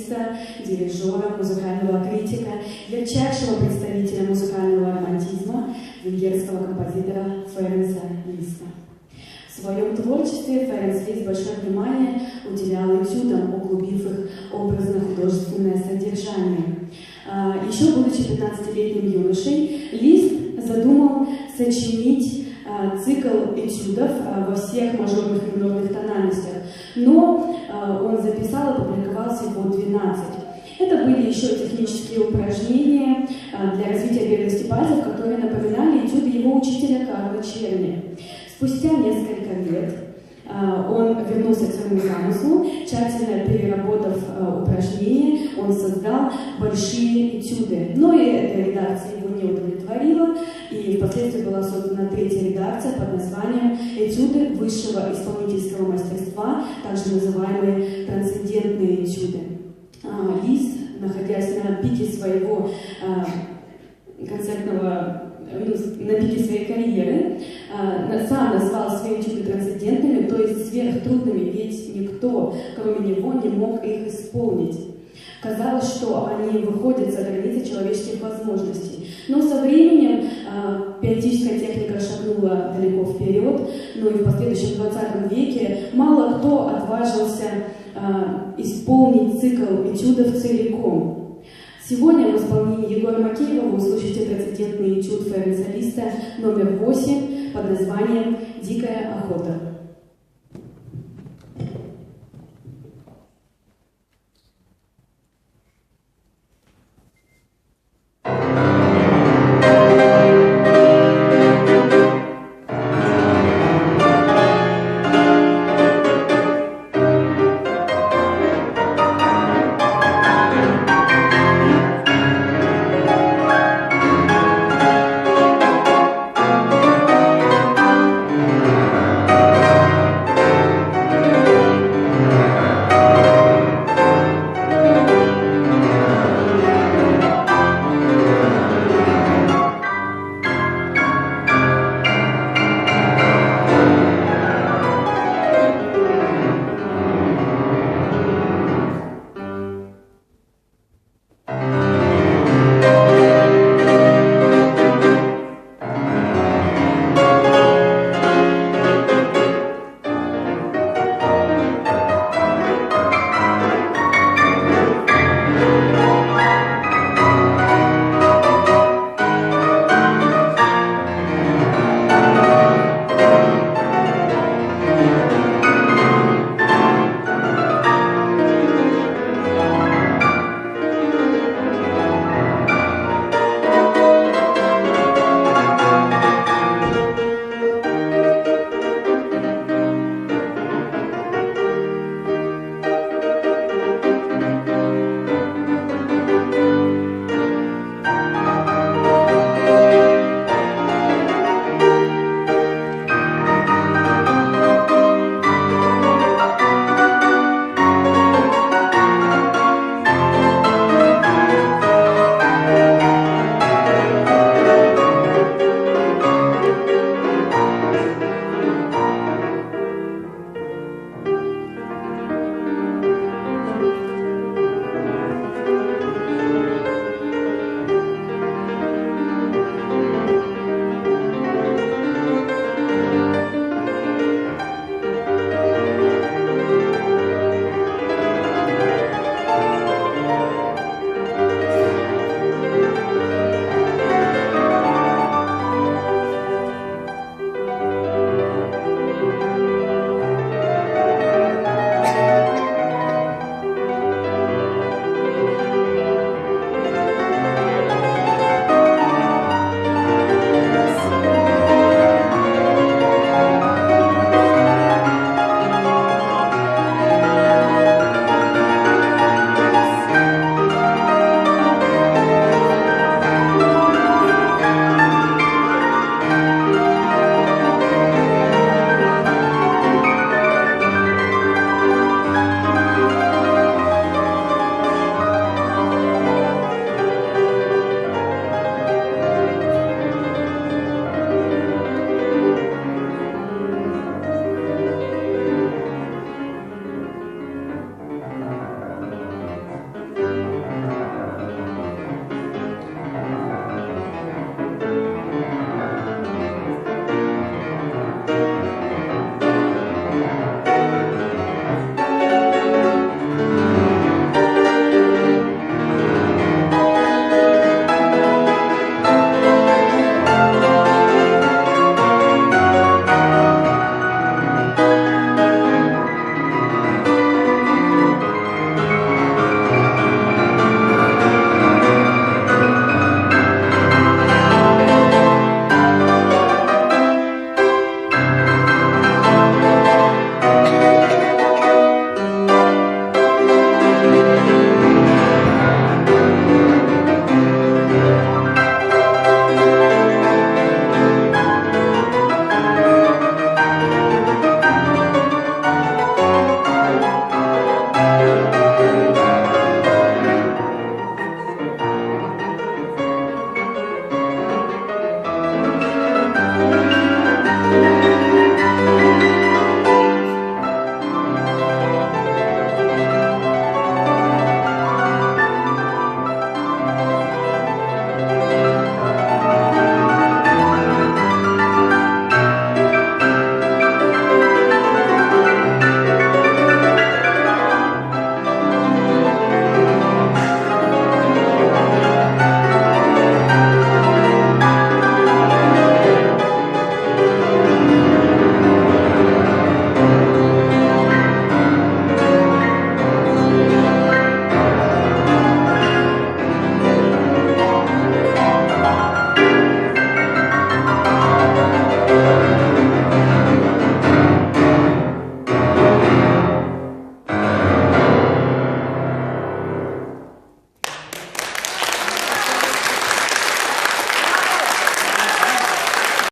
солиста, дирижера, музыкального критика, ярчайшего представителя музыкального романтизма, венгерского композитора Ференца Листа. В своем творчестве Ференц Лист большое внимание уделял этюдам, углубив их образно-художественное содержание. Еще будучи 15-летним юношей, Лист задумал сочинить цикл этюдов во всех мажорных и минорных тональностях, но он записал и опубликовал всего 12. Это были еще технические упражнения для развития беглости пальцев, которые напоминали этюды его учителя Карла Черни. Спустя несколько лет он вернулся к своему замыслу, тщательно переработав упражнения, он создал большие этюды. Но и эта редакция его не удовлетворила, и впоследствии была создана третья редакция под названием «Этюды высшего исполнительского мастерства», также называемые «трансцендентные этюды». Лист, находясь на пике своего на пике своей карьеры, сам назвал свои этюды трансцендентными, то есть сверхтрудными, ведь никто, кроме него, не мог их исполнить. Казалось, что они выходят за границы человеческих возможностей. Но со временем пианистическая техника шагнула далеко вперед, но и в последующем 20 веке мало кто отважился исполнить цикл этюдов целиком. Сегодня в исполнении Егора Макеева вы услышите трансцендентный этюд Ференца Листа номер 8 под названием «Дикая охота».